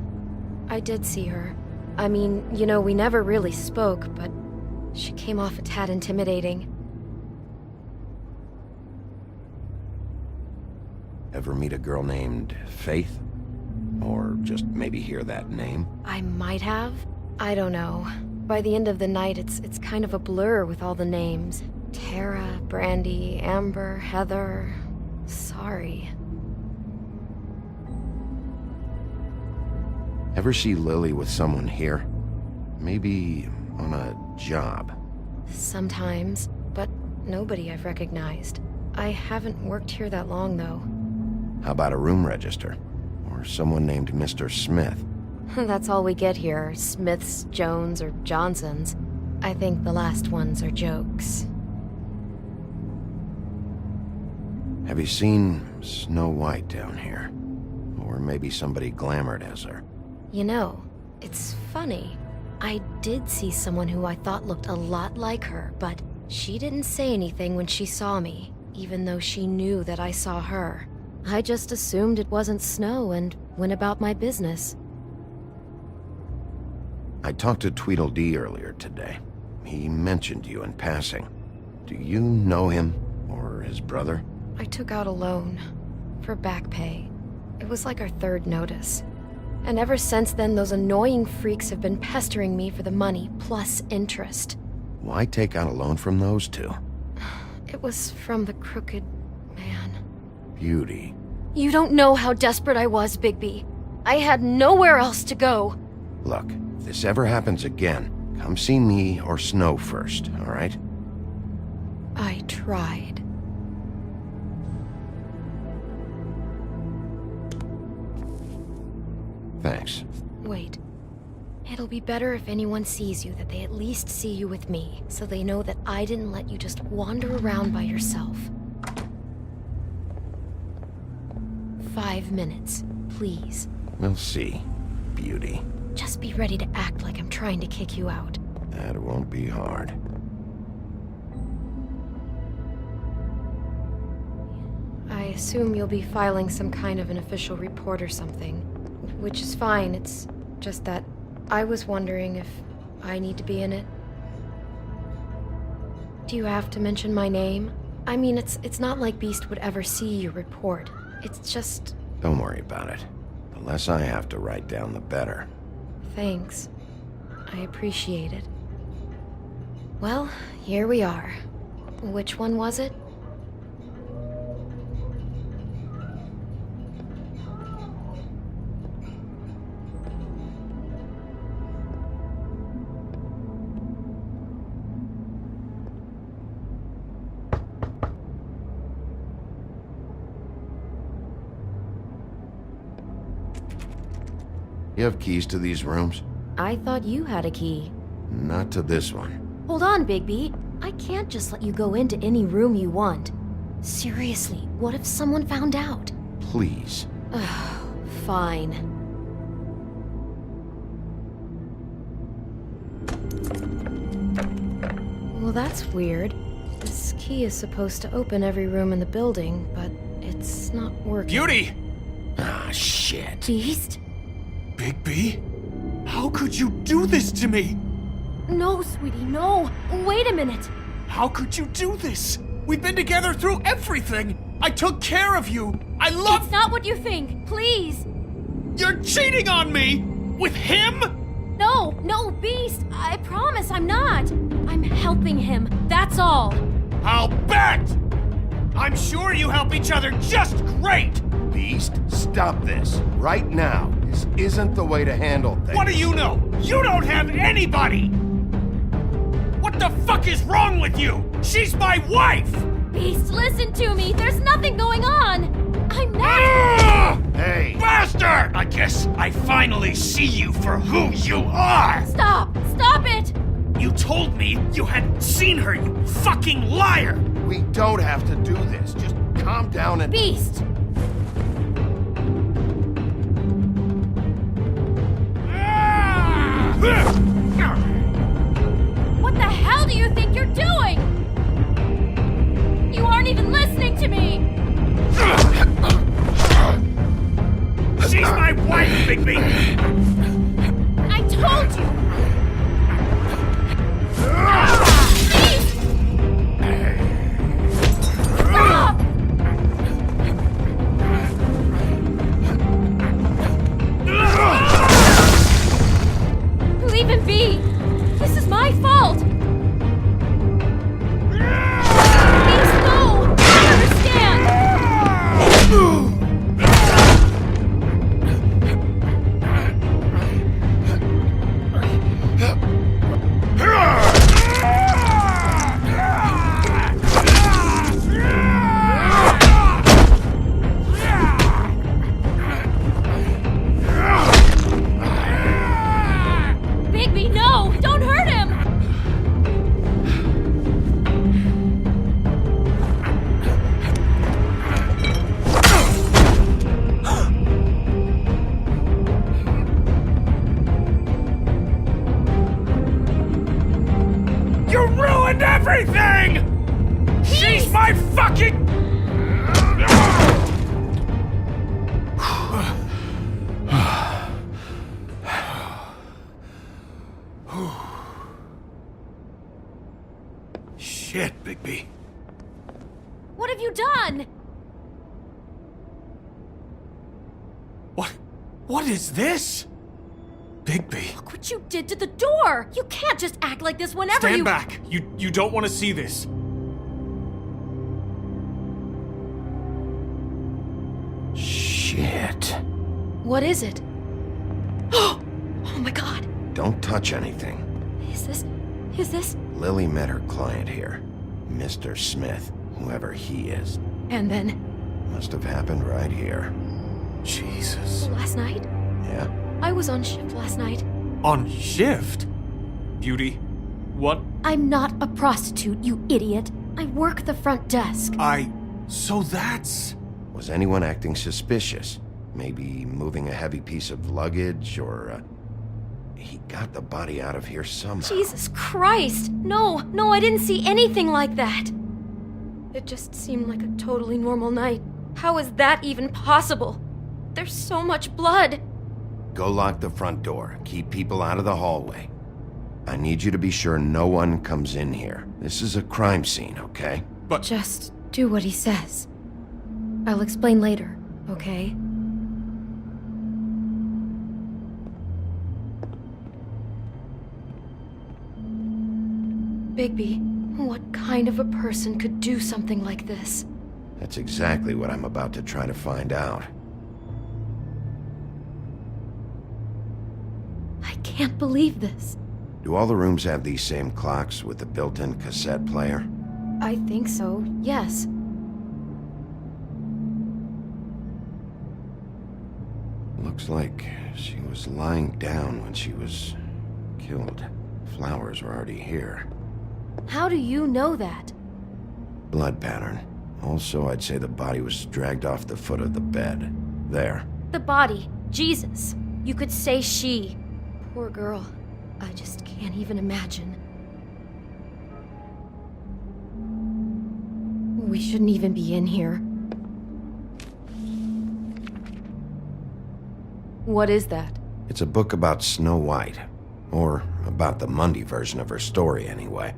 I did see her. I mean, you know, we never really spoke, but she came off a tad intimidating. Ever meet a girl named Faith? Or just maybe hear that name? I might have. I don't know. By the end of the night, it's kind of a blur with all the names. Tara, Brandy, Amber, Heather. Sorry. Ever see Lily with someone here? Maybe on a job? Sometimes, but nobody I've recognized. I haven't worked here that long, though. How about a room register? Or someone named Mr. Smith? That's all we get here, Smiths, Jones, or Johnsons. I think the last ones are jokes. Have you seen Snow White down here? Or maybe somebody glamored as her? You know, it's funny. I did see someone who I thought looked a lot like her, but she didn't say anything when she saw me, even though she knew that I saw her. I just assumed it wasn't Snow and went about my business. I talked to Tweedledee earlier today. He mentioned you in passing. Do you know him, or his brother? I took out a loan for back pay. It was like our third notice. And ever since then, those annoying freaks have been pestering me for the money, plus interest. Why take out a loan from those two? It was from the crooked man. Beauty. You don't know how desperate I was, Bigby. I had nowhere else to go. Look, if this ever happens again, come see me or Snow first, all right? I tried. Thanks. Wait. It'll be better if anyone sees you that they at least see you with me, so they know that I didn't let you just wander around by yourself. 5 minutes, please. We'll see, Beauty. Just be ready to act like I'm trying to kick you out. That won't be hard. I assume you'll be filing some kind of an official report or something. Which is fine, it's just that I was wondering if I need to be in it. Do you have to mention my name? I mean, it's not like Beast would ever see your report. It's just... Don't worry about it. The less I have to write down, the better. Thanks. I appreciate it. Well, here we are. Which one was it? You have keys to these rooms? I thought you had a key. Not to this one. Hold on, Bigby. I can't just let you go into any room you want. Seriously, what if someone found out? Please. Fine. Well, that's weird. This key is supposed to open every room in the building, but it's not working. Beauty! Ah, shit. Beast? Bigby? How could you do this to me? No, sweetie, no. Wait a minute. How could you do this? We've been together through everything. I took care of you. I love... It's not what you think. Please. You're cheating on me! With him? No, Beast. I promise I'm not. I'm helping him. That's all. I'll bet! I'm sure you help each other just great! Beast, stop this. Right now. This isn't the way to handle things. What do you know? You don't have anybody! What the fuck is wrong with you? She's my wife! Beast, listen to me. There's nothing going on. I'm not... Hey! Bastard! I guess I finally see you for who you are! Stop! Stop it! You told me you had seen her, you fucking liar! We don't have to do this. Just calm down and... Beast! What the hell do you think you're doing? You aren't even listening to me! She's my wife, Bigby! I told you! Beast! Stop! Leave him be! This is my fault! Beast, no! I understand! Bigby, no! Don't hurt him! You ruined everything! She's my fucking... Shit, Bigby. What have you done? What is this? Bigby. Look what you did to the door! You can't just act like this whenever Stand you- back. You don't want to see this. Shit. What is it? Oh my god! Don't touch anything. Is this? Lily met her client here. Mr. Smith, whoever he is. And then? Must have happened right here. Jesus. Last night? Yeah? I was on shift last night. On shift? Beauty, what? I'm not a prostitute, you idiot. I work the front desk. So that's... Was anyone acting suspicious? Maybe moving a heavy piece of luggage, or, he got the body out of here somehow. Jesus Christ! No, I didn't see anything like that. It just seemed like a totally normal night. How is that even possible? There's so much blood. Go lock the front door. Keep people out of the hallway. I need you to be sure no one comes in here. This is a crime scene, okay? But... Just do what he says. I'll explain later, okay? Bigby, what kind of a person could do something like this? That's exactly what I'm about to try to find out. I can't believe this. Do all the rooms have these same clocks with the built-in cassette player? I think so, yes. Looks like she was lying down when she was killed. Flowers were already here. How do you know that? Blood pattern. Also, I'd say the body was dragged off the foot of the bed. There. The body. Jesus. You could say she. Poor girl. I just can't even imagine. We shouldn't even be in here. What is that? It's a book about Snow White. Or about the Mundy version of her story, anyway.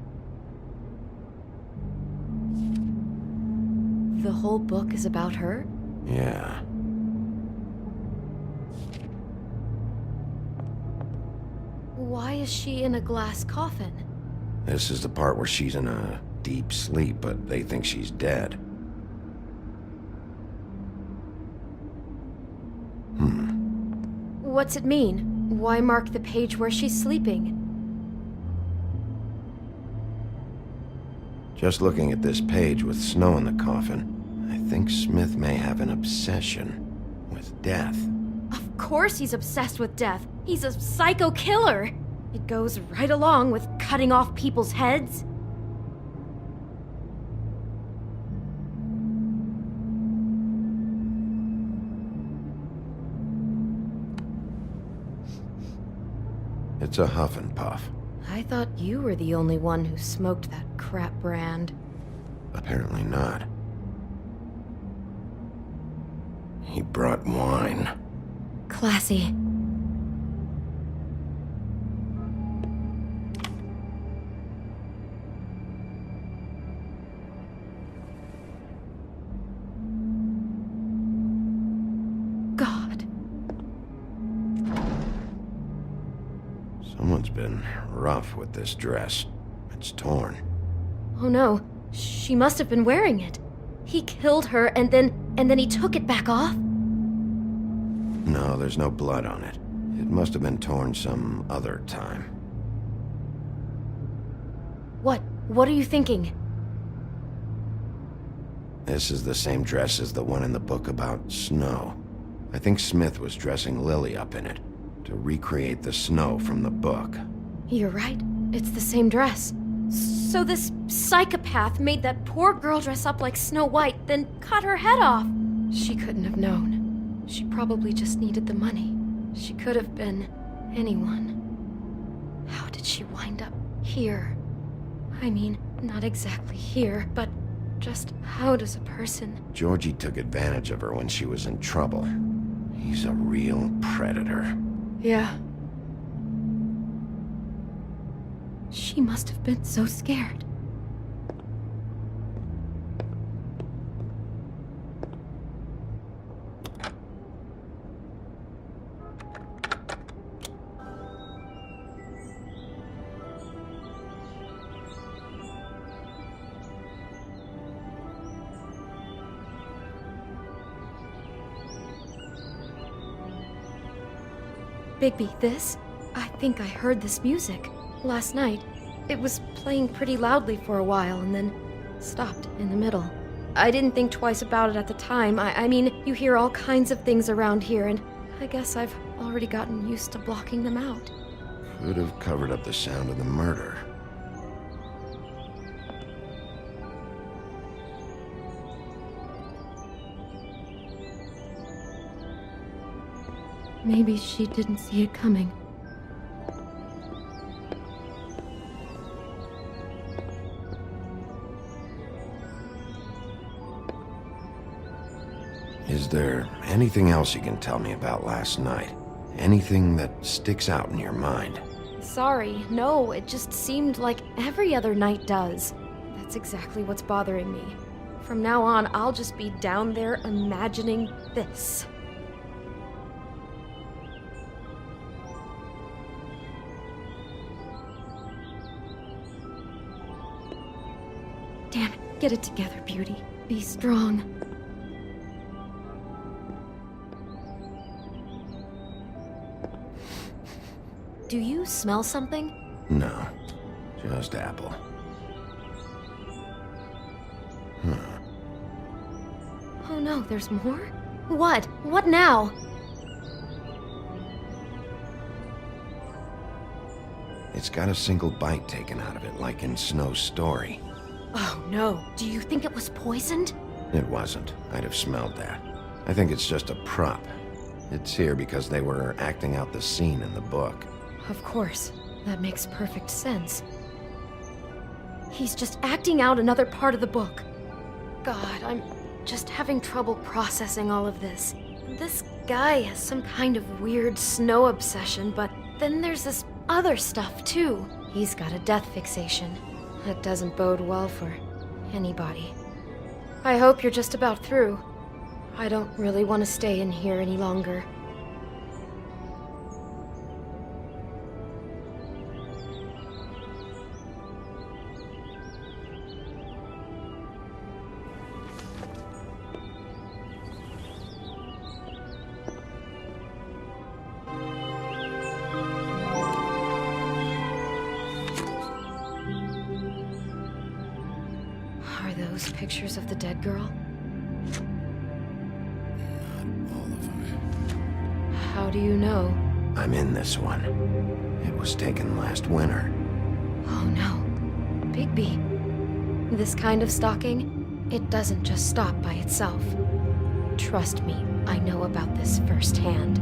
The whole book is about her? Yeah. Why is she in a glass coffin? This is the part where she's in a deep sleep, but they think she's dead. What's it mean? Why mark the page where she's sleeping? Just looking at this page with snow in the coffin, I think Smith may have an obsession with death. Of course he's obsessed with death. He's a psycho killer. It goes right along with cutting off people's heads. It's a huff and puff. I thought you were the only one who smoked that crap brand. Apparently not. He brought wine. Classy. God. Someone's been rough with this dress. It's torn. Oh no, she must have been wearing it. He killed her and then he took it back off? No, there's no blood on it. It must have been torn some other time. What are you thinking? This is the same dress as the one in the book about snow. I think Smith was dressing Lily up in it, to recreate the snow from the book. You're right. It's the same dress. So this psychopath made that poor girl dress up like Snow White, then cut her head off. She couldn't have known. She probably just needed the money. She could have been anyone. How did she wind up here? I mean, not exactly here, but just how does a person... Georgie took advantage of her when she was in trouble. He's a real predator. Yeah. She must have been so scared. Bigby, this? I think I heard this music. Last night. It was playing pretty loudly for a while and then stopped in the middle. I didn't think twice about it at the time. I mean, you hear all kinds of things around here, and I guess I've already gotten used to blocking them out. Could have covered up the sound of the murder. Maybe she didn't see it coming. Is there anything else you can tell me about last night? Anything that sticks out in your mind? Sorry, no, it just seemed like every other night does. That's exactly what's bothering me. From now on, I'll just be down there imagining this. Damn it, get it together, Beauty. Be strong. Do you smell something? No, just apple. Oh no, there's more? What? What now? It's got a single bite taken out of it, like in Snow's story. Oh no, do you think it was poisoned? It wasn't. I'd have smelled that. I think it's just a prop. It's here because they were acting out the scene in the book. Of course. That makes perfect sense. He's just acting out another part of the book. God, I'm just having trouble processing all of this. This guy has some kind of weird snow obsession, but then there's this other stuff too. He's got a death fixation. That doesn't bode well for anybody. I hope you're just about through. I don't really want to stay in here any longer. Are those pictures of the dead girl? Not all of them. How do you know? I'm in this one. It was taken last winter. Oh no. Bigby. This kind of stalking, it doesn't just stop by itself. Trust me, I know about this firsthand.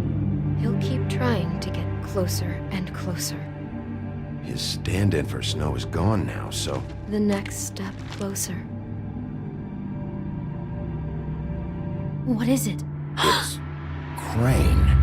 He'll keep trying to get closer and closer. His stand-in for Snow is gone now, so... The next step closer. What is it? It's... Crane.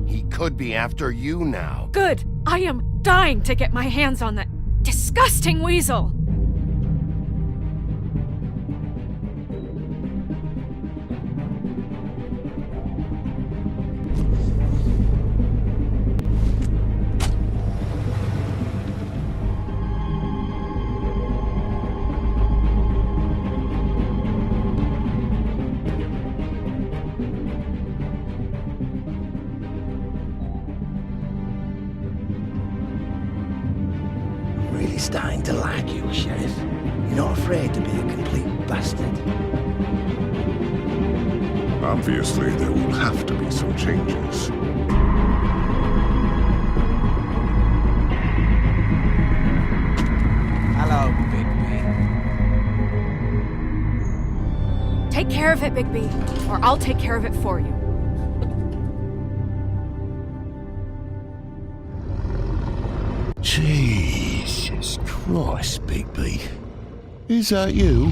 He could be after you now. Good! I am dying to get my hands on that disgusting weasel! Really starting to like you, Sheriff. You're not afraid to be a complete bastard. Obviously, there will have to be some changes. Hello, Bigby. Take care of it, Bigby, or I'll take care of it for you. Jesus Christ, Bigby. Is that you?